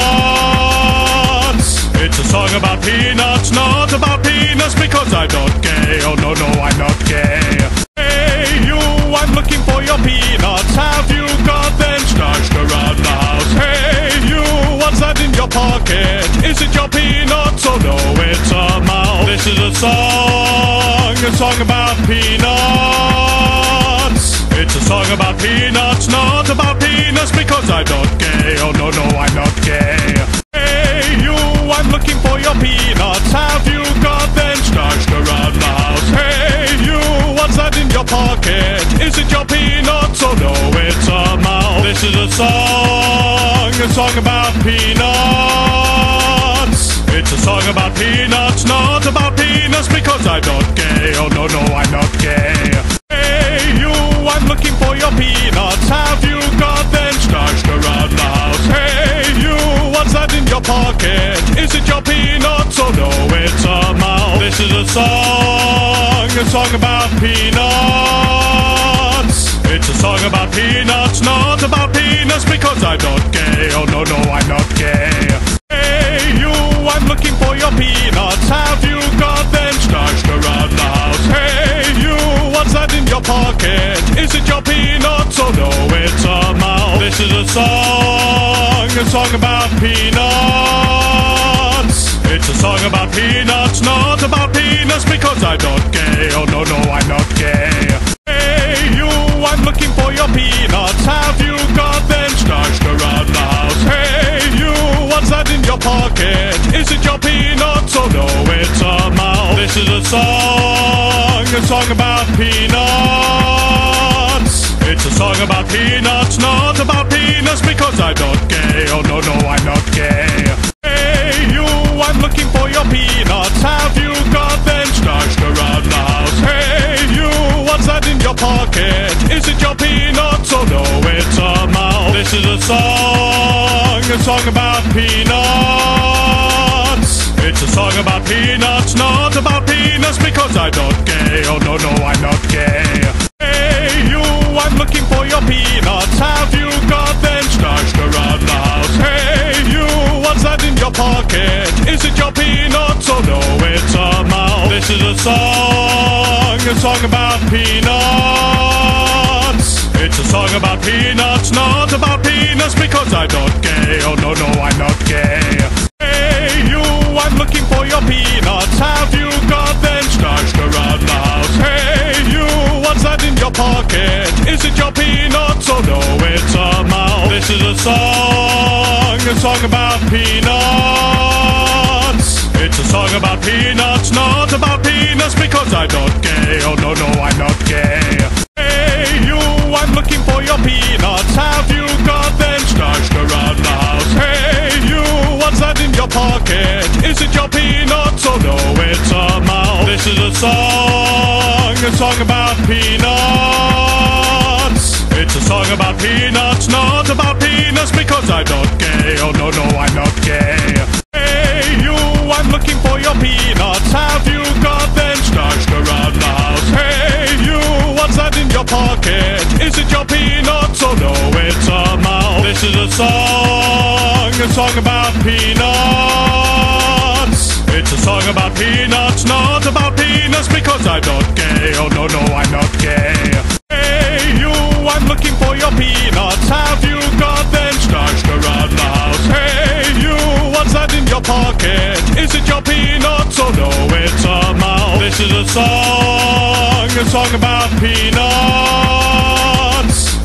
It's a song about peanuts, not about peanuts, because I'm not gay. Oh no, no, I'm not gay. Hey you, I'm looking for your peanuts. Have you got them stashed around the house? Hey you, what's that in your pocket? Is it your peanuts? Oh no, it's a mouse. This is a song about peanuts. It's a song about peanuts, not about peanuts, because I'm not gay. Oh no, no, I'm not gay. Hey you, I'm looking for your peanuts. Have you got them stashed around the house? Hey you, what's that in your pocket? Is it your peanuts? Oh no, it's a mouse. This is a song about peanuts. It's a song about peanuts, not about peanuts, because I'm not gay. Oh no, no, I'm not gay. Hey you, I'm looking for your peanuts. Have you got them stashed around the house? Hey you, what's that in your pocket? Is it your peanuts? Oh no, it's a mouse. This is a song about peanuts. It's a song about peanuts, not about peanuts, because I'm not gay. Oh no, no, I'm not gay. Hey you, I'm looking for your peanuts. Have you got them stashed around the house? Hey you, what's that in your pocket? song about peanuts. It's a song about peanuts, not about peanuts, because I'm not gay. Oh no, no, I'm not gay. Hey you, I'm looking for your peanuts. Have you got them stashed around the house? Hey you, what's that in your pocket? Is it your peanuts? Oh no, it's a mouse. This is a song about peanuts. It's a song about peanuts, not about peanuts, because I'm not gay. Oh no, no, I'm not gay. Hey you, I'm looking for your peanuts. Have you got them stashed around the house? Hey you, what's that in your pocket? Is it your peanuts? Oh no, it's a mouse. This is a song about peanuts. It's a song about peanuts, not about peanuts, because I'm not gay. Oh no, no, I'm not gay. Hey you, I'm looking for your peanuts. Have you got them stashed around the house? Hey you, what's that in your pocket? Is it your peanuts? Oh no, it's a mouse. This is a song about peanuts. It's a song about peanuts, not about peanuts, because I'm not gay. Oh no, no, I'm not gay. Hey you, I'm looking for your peanuts. Have you got them stashed around the house? Hey you, what's that in your pocket? Is it your peanuts? Oh no, it's a mouse. This is a song about peanuts. It's a song about peanuts, not about peanuts, because I'm not gay. Oh no, no, I'm not gay. Hey you, I'm looking for your peanuts. Have you got them stashed around the house? Hey you, what's that in your pocket? Is it your peanuts? Oh no, it's a mouse. This is a song about peanuts. It's a song about peanuts, not about peanuts, because I'm not gay. Oh no, no, I'm not gay. Hey you, I'm looking for your peanuts. Have you got them stashed around the house? Hey you, what's that in your pocket? Is it your peanuts? Oh no, it's a mouse. This is a song about peanuts. It's a song about peanuts, not about peanuts, because I'm not gay. Oh no, no, I'm not gay. Hey you, I'm looking for your peanuts. Have you got them stashed around the house? Hey you, what's that in your pocket? Is it your peanuts? Oh no, it's a mouse. This is a song about peanuts.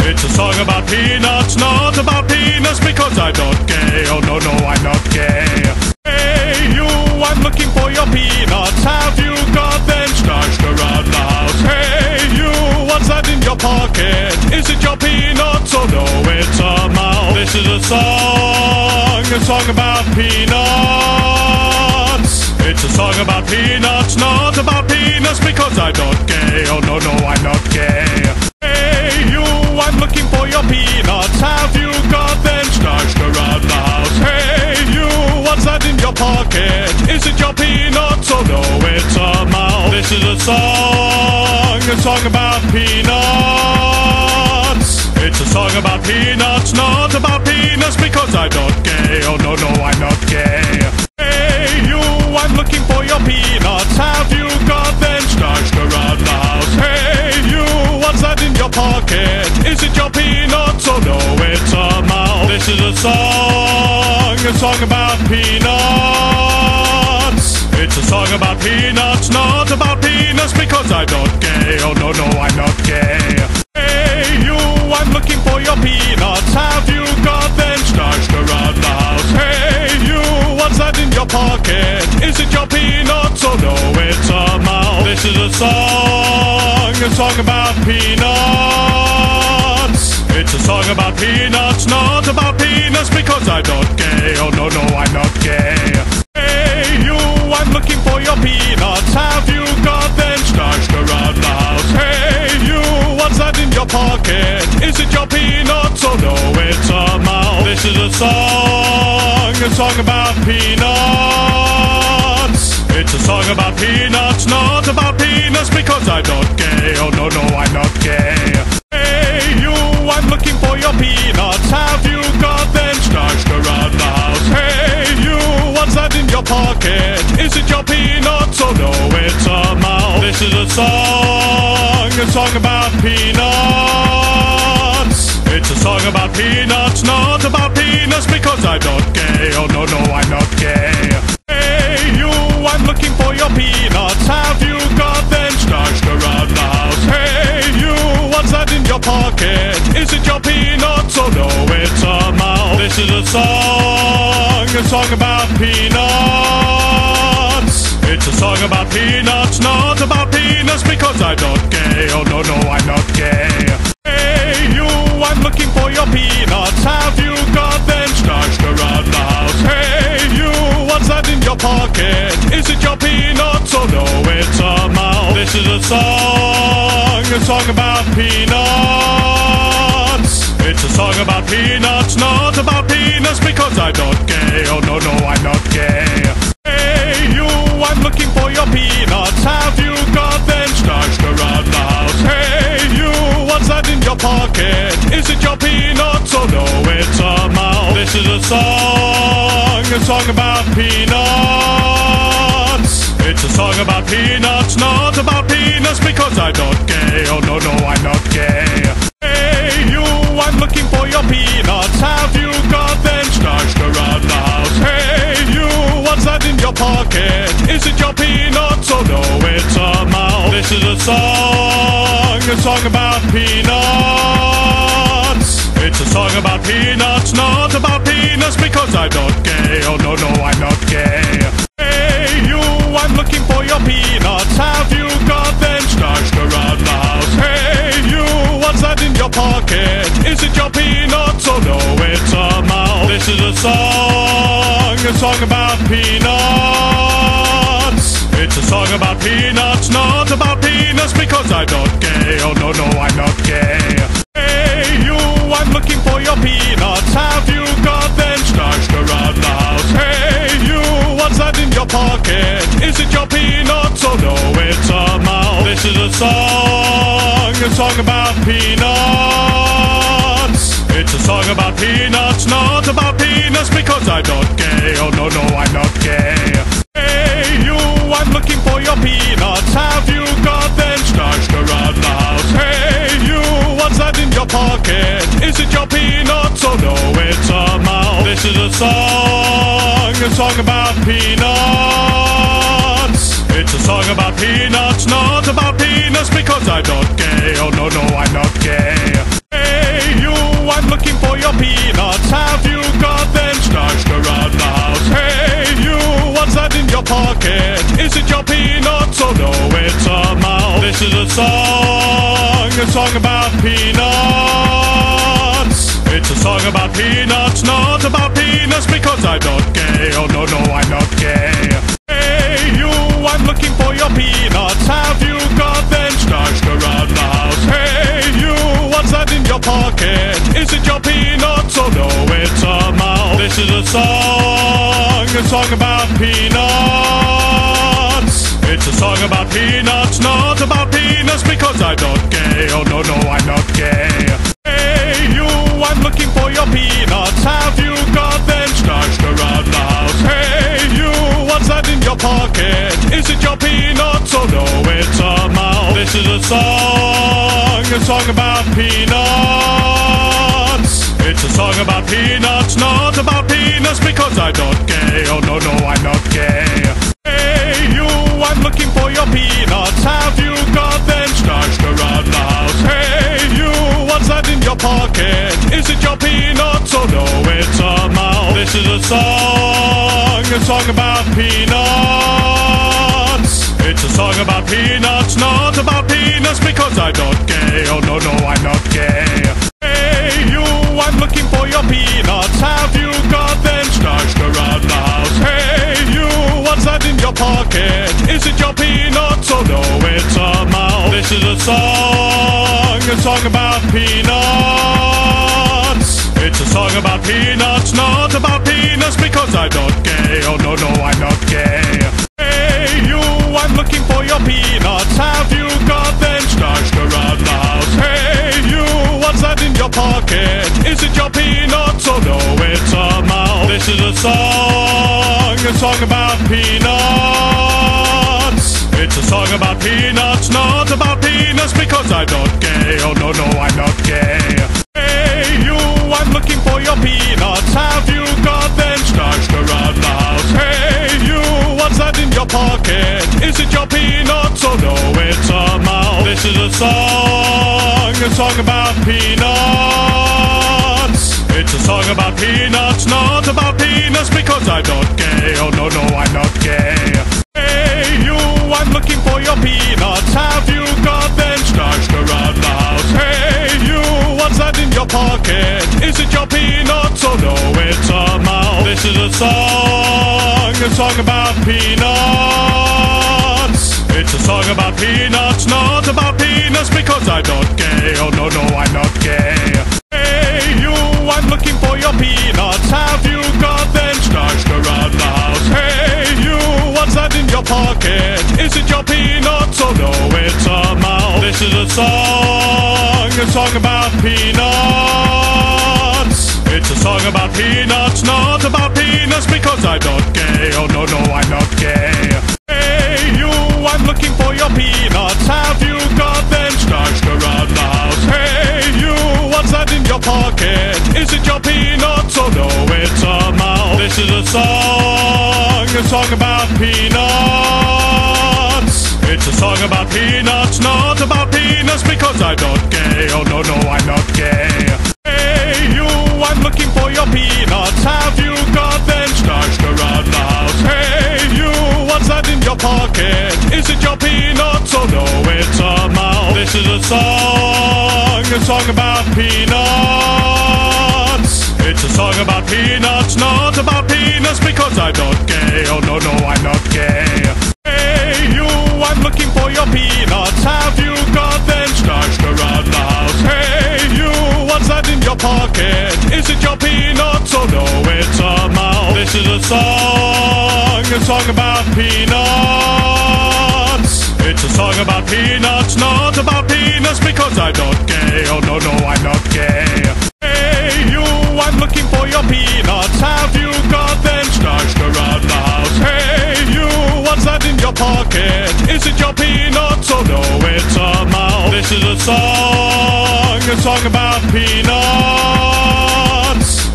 It's a song about peanuts, not about peanuts, because I'm not gay. Oh no, no, I'm not gay. Hey you, I'm looking for your peanuts. Have you got them stashed around the house? Hey you, what's that in your pocket? Is it your peanuts? Oh no, it's a mouse. This is a song about peanuts. It's a song about peanuts, not about peanuts, because I'm not gay. Oh no, no, I'm not gay. Hey you, I'm looking for your peanuts. Have you got them stashed around the house? Hey you, what's that in your pocket? Is it your peanuts? Oh no, it's a mouse. This is a song about peanuts. It's a song about peanuts, not about peanuts, because I'm not gay. Oh no, no, I'm not gay. Hey you, I'm looking for your peanuts. Have you got them stashed around the house? Hey you, what's that in your pocket? Is it your peanuts? Oh no, it's a mouse. This is a song about peanuts. It's a song about peanuts, not about peanuts, because I'm not gay. Oh no, no, I'm not gay. Hey you, I'm looking for your peanuts. Have you got them stashed around the house? Hey you, what's that in your pocket? Is it your peanuts? Oh no, it's a mouse. This is a song about peanuts. It's a song about peanuts, not about peanuts, because I'm not gay. Oh no, no, I'm not gay. Hey you, I'm looking for your peanuts. Have you got them stashed around the house? Hey you, what's that in your pocket? Is it your peanuts? Oh no, it's a mouse. This is a song about peanuts. It's a song about peanuts, not about peanuts, because I'm not gay. Oh no, no, I'm not gay. Hey you, I'm looking for your peanuts. Have you got them stashed around the house? Hey you, what's that in your pocket? Is it your peanuts? Oh no, it's a mouse. This is a song about peanuts. It's a song about peanuts, not about peanuts, because I'm not gay. Oh no, no, I'm not gay. Hey you, I'm looking for your peanuts. Have you got them stashed around the house? Hey you, what's that in your pocket? Is it your peanuts? Oh no, it's a mouse. This is a song about peanuts. It's a song about peanuts, not about peanuts, because I'm not gay. Oh no, no, I'm not gay. Hey you, I'm looking for your peanuts. Have you got them stashed around the house? Hey you, what's that in your pocket? Is it your peanuts? Oh no, it's a mouse. This is a song about peanuts. It's a song about peanuts, not about peanuts, because I'm not gay. Oh no, no, I'm not gay. Hey you, I'm looking for your peanuts. Have you got them stashed around the house? Hey you, what's that in your pocket? Is it your peanuts? Oh no, it's a mouse. This is a song about peanuts. It's a song about peanuts, not about peanuts, because I'm not gay. Oh no, no, I'm not gay. Hey you, I'm looking for your peanuts. Have you got them stashed around the house? Hey you, what's that in your pocket? Is it your peanuts? Oh no, it's a mouse. This is a song about peanuts. It's a song about peanuts, not about peanuts, because I'm not gay. Oh no, no, I'm not gay. Hey you, I'm looking for your peanuts. Have you got them stashed around the house? Hey you, what's that in your pocket? Is it your peanuts? Oh no, it's a mouse. This is a song about peanuts. It's a song about peanuts, not about peanuts, because I'm not gay. Oh no, no, I'm not gay. Hey you, I'm looking for your peanuts. Have you got them stashed around the house? Hey you, what's that in your pocket? Is it your peanuts? Oh no, it's a mouse. This is a song about peanuts. It's a song about peanuts, not about peanuts, because I'm not gay. Oh no, no, I'm not gay. Hey you, I'm looking for your peanuts. Have you got them stashed around the house? Hey you, what's that in your pocket? Is it your peanuts? Oh no, it's a mouse. This is a song about peanuts. It's a song about peanuts, not about peanuts, because I'm not gay. Oh no, no, I'm not gay. Hey you, I'm looking for your peanuts. Have you got them stashed around the house? Hey you, what's that in your pocket? Is it your peanuts? Oh no, it's a mouse. This is a song about peanuts. It's a song about peanuts, not about peanuts, because I'm not gay. Oh no, no, I'm not gay. Hey you, I'm looking for your peanuts. Have you got them stashed around the house? Hey you, what's that in your pocket? Is it your peanuts? Oh no, it's a mouse. This is a song about peanuts. It's a song about peanuts, not about peanuts, because I'm not gay. Oh no, no, I'm not gay. Hey you, I'm looking for your peanuts. Have you got them stashed around the house? Hey you, what's that in your pocket? Is it your peanuts? Oh no, it's a mouse. This is a song about peanuts. It's a song about peanuts, not about peanuts, because I'm not gay. Oh no, no, I'm not gay. Hey you, I'm looking for your peanuts. Have you got them stashed around the house? Hey you, what's that in your pocket? Is it your peanuts? Oh no, it's a mouse. This is a song about peanuts. It's a song about peanuts, not about peanuts, because I'm not gay. Oh no, no, I'm not gay. Hey you, I'm looking for your peanuts. Have you got them stashed around the house? Hey you, what's that in your pocket? Is it your peanuts? Oh no, it's a mouse. This is a song about peanuts. It's a song about peanuts, not about peanuts, because I'm not gay. Oh no, no, I'm not gay. Hey you, I'm looking for your peanuts. Have you got them stashed around the house? Hey you, what's that in your pocket? Is it your peanuts? Oh no, it's a mouse. This is a song about peanuts. It's a song about peanuts, not about peanuts, because I'm not gay. Oh no, no, I'm not gay. Hey you, your peanuts? Have you got them stashed around the house? Hey you, what's that in your pocket? Is it your peanuts? Oh no, it's a mouse. This is a song about peanuts. It's a song about peanuts, not about peanuts, because I'm not gay. Oh no, no, I'm not gay. Hey you, I'm looking for your peanuts. Have you got them stashed around the house? Hey you, what's that in your pocket? Is it your peanuts? Oh no, it's a mouse. This is a song about peanuts. It's a song about peanuts, not about peanuts, because I'm not gay. Oh no, no, I'm not gay. Hey you, I'm looking for your peanuts. Have you got them stashed around the house? Hey you, what's that in your pocket? Is it your peanuts? Oh no, it's a mouse. This is a song about peanuts. It's a song about peanuts, not about peanuts, because I'm not gay. Oh no, no, I'm not gay. Hey you, I'm looking for your peanuts. Have you got them stashed around the house? Hey you, what's that in your pocket? Is it your peanuts? Oh no, it's a mouse. This is a song about peanuts. It's a song about peanuts, not about peanuts, because I'm not gay. Oh no, no, I'm not gay. Hey you, I'm looking for your peanuts. Have you got them stashed around the house? Hey you, what's that in your pocket? Is it your peanuts? Oh no, it's a mouse. This is a song about peanuts. It's a song about peanuts, not about peanuts, because I'm not gay. Oh no, no, I'm not gay. Hey you, I'm looking for your peanuts. Have you got them stashed around the house? Hey you, what's that in your pocket? Is it your peanuts? Oh no, it's a mouse. This is a song about peanuts. It's a song about peanuts, not about peanuts, because I'm not gay. Oh no, no, I'm not gay. Hey you, I'm looking for your peanuts. Have you got them stashed around the house? Hey you, what's that in your pocket? Is it your peanuts? Oh no, it's a mouse. This is a song about peanuts.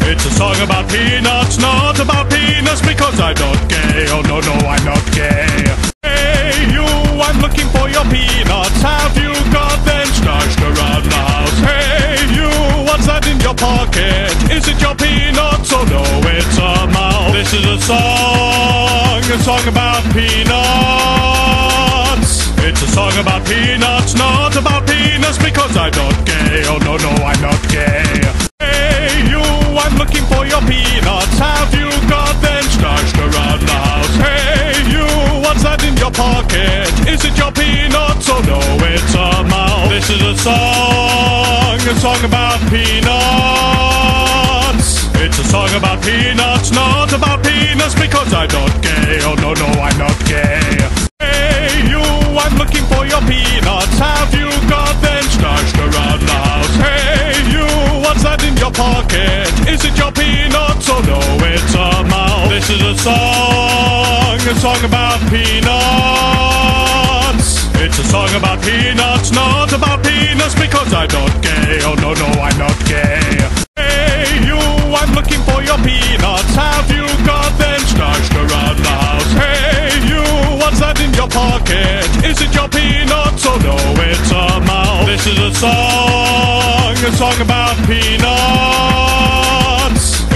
It's a song about peanuts, not about peanuts, because I'm not gay. Oh no, no, I'm not gay. Hey you, I'm looking for your peanuts. Have you got them stashed around the house? Hey you, what's that in your pocket? Is it your peanuts? Oh no, it's a mouse. This is a song about peanuts. It's a song about peanuts, not about peanuts, because I'm not gay. Oh no, no, I'm not gay. Hey you, I'm looking for your peanuts. Have you got them stashed around the house? Hey you, what's that in your pocket? Is it your peanuts? Oh no, it's a mouse. This is a song about peanuts. It's a song about peanuts, not about peanuts, because I'm not gay. Oh no, no, I'm not gay. Hey you, I'm looking for your peanuts. Have you got them stashed around the house? Hey you, what's that in your pocket? Is it your peanuts? Oh no, it's a mouse. This is a song about peanuts. It's a song about peanuts, not about peanuts, because I'm not gay. Oh no, no, I'm not gay. Hey you, I'm looking for your peanuts. Have you got them stashed around the house? Hey you, what's that in your pocket? Is it your peanuts? Oh no, it's a mouse. This is a song about peanuts.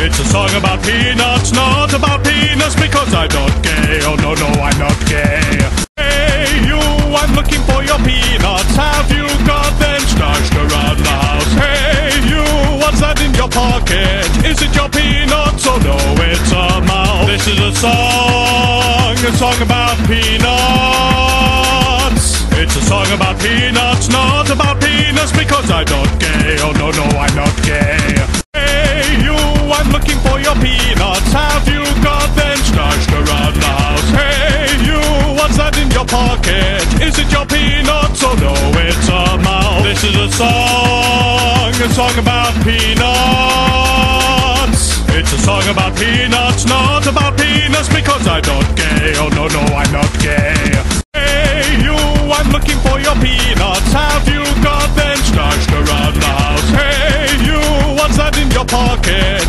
It's a song about peanuts, not about peanuts, because I'm not gay. Oh no, no, I'm not gay. Hey you, I'm looking for your peanuts. Have you got them stashed around the house? Hey you, what's that in your pocket? Is it your peanuts? Oh no, it's a mouse. This is a song about peanuts. It's a song about peanuts, not about peanuts, because I'm not gay. Oh no, no, I'm not gay. Hey you, I'm looking for your peanuts. Have you got them stashed around the house? Hey you, what's that in your pocket? Is it your peanuts? Oh no, it's a mouse. This is a song about peanuts. It's a song about peanuts, not about peanuts, because I'm not gay. Oh no, no, I'm not gay. Hey you, I'm looking for your peanuts. Have you got them stashed around the house? Hey you, what's that in your pocket?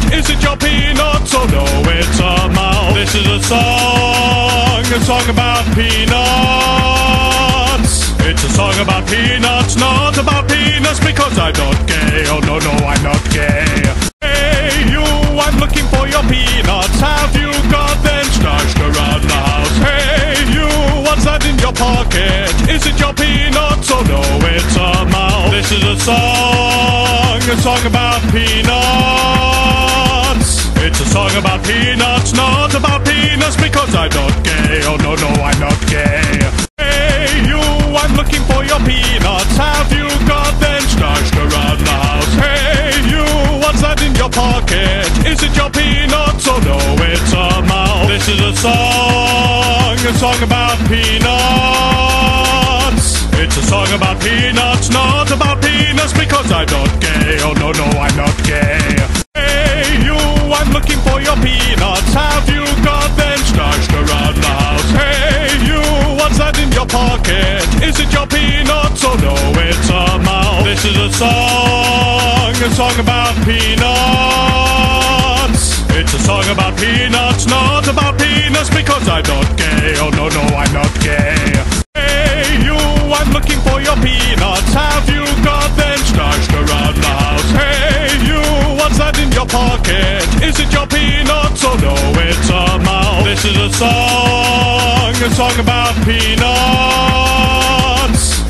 your peanuts? Oh no, it's a mouse. This is a song about peanuts. It's a song about peanuts, not about peanuts, because I'm not gay. Oh no, no, I'm not gay. Hey you, I'm looking for your peanuts. Have you got them stashed around the house? Hey you, what's that in your pocket? Is it your peanuts? Oh no, it's a mouse. This is a song about peanuts. It's a song about peanuts, not about peanuts, because I'm not gay. Oh no, no, I'm not gay. Hey you, I'm looking for your peanuts. Have you got them stashed around the house? Hey you, what's that in your pocket? Is it your peanuts? Oh no, it's a mouse. This is a song about peanuts. It's a song about peanuts, not about peanuts, because I'm not gay. Oh no, no, I'm not gay. Hey you, I'm looking for your peanuts. Have you got them stashed around the house? Hey you, what's that in your pocket? Is it your peanuts? Oh no, it's a mouse. This is a song about peanuts. It's a song about peanuts, not about peanuts, because I'm not gay. Oh no, no, I'm not gay. Hey you, I'm looking for your peanuts. Have you got them stashed around the house? Hey you, what's that in your pocket? Is it your peanuts? Oh no, it's a mouse. This is a song about peanuts.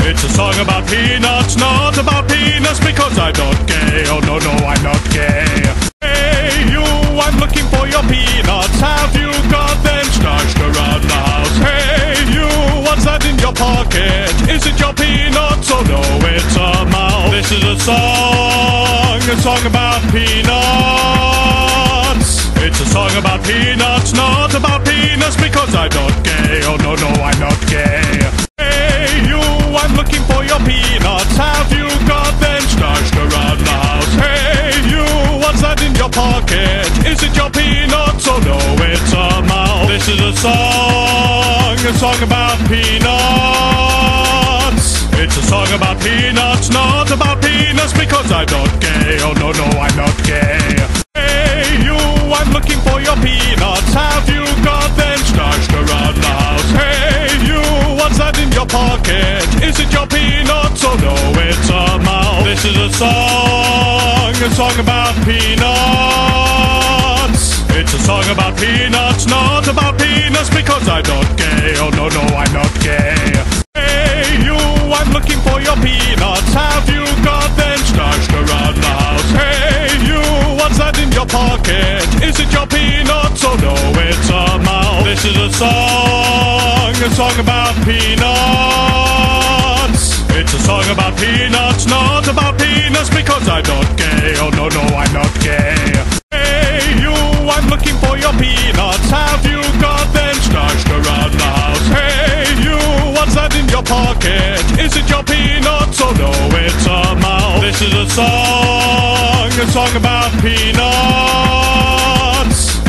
It's a song about peanuts, not about peanuts, because I'm not gay. Oh no, no, I'm not gay. Hey you, I'm looking for your peanuts. Have you got them stashed around the house? Hey you, what's that in your pocket? Is it your peanuts? Oh no, it's a mouse. This is a song about peanuts. It's a song about peanuts, not about peanuts, because I'm not gay. Oh no, no, I'm not gay. Hey you, I'm looking for your peanuts. Have you got them stashed around the house? Hey you, what's that in your pocket? Is it your peanuts? Oh no, it's a mouse. This is a song about peanuts. It's a song about peanuts, not about peanuts, because I'm not gay. Oh no, no, I'm not gay. Hey you, I'm looking for your peanuts. Have you got them stashed around the house? Hey you, what's that in your pocket? Is it your peanuts? Oh no, it's a mouse. This is a song about peanuts. It's a song about peanuts, not about peanuts, because I'm not gay. Oh no, no, I'm not gay. Hey you, I'm looking for your peanuts. Have you got them stashed around the house? Hey you, what's that in your pocket? Is it your peanuts? Oh no, it's a mouse. This is a song about peanuts. It's a song about peanuts, not about peanuts, because I'm not gay. Oh no, no, I'm not gay. Hey you, I'm looking for your peanuts. Have you got them stashed around the house? Hey you, what's that in your pocket? Is it your peanuts? Oh no, it's a mouse. This is a song about peanuts.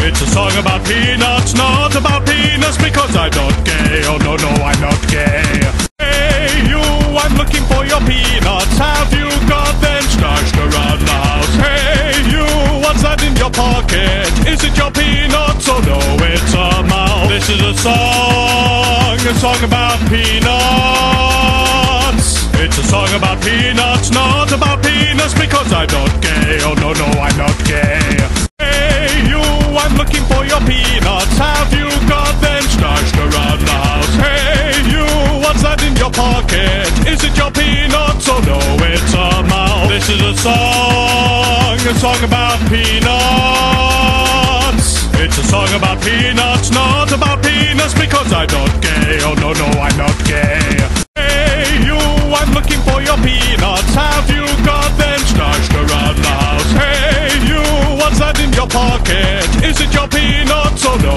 It's a song about peanuts, not about peanuts, because I'm not gay. Oh no, no, I'm not gay. Hey you, I'm looking for your peanuts. Have you got them stashed around the house? Hey you, what's that in your pocket? Is it your peanuts? Oh no, it's a mouse. This is a song about peanuts. It's a song about peanuts, not about peanuts, because I'm not gay. Oh no, no, I'm not gay. Hey you, I'm looking for your peanuts. Have you got them stashed around the house? Hey you, what's that in your pocket? Is it your peanuts? Oh no, it's a mouse. This is a song about peanuts. It's a song about peanuts, not about peanuts, because I'm not gay. Oh no, no, I'm not gay. Hey you, I'm looking for your peanuts. Have you got them stashed around the house? Hey you, what's that in your pocket? Is it your peanuts? Oh no,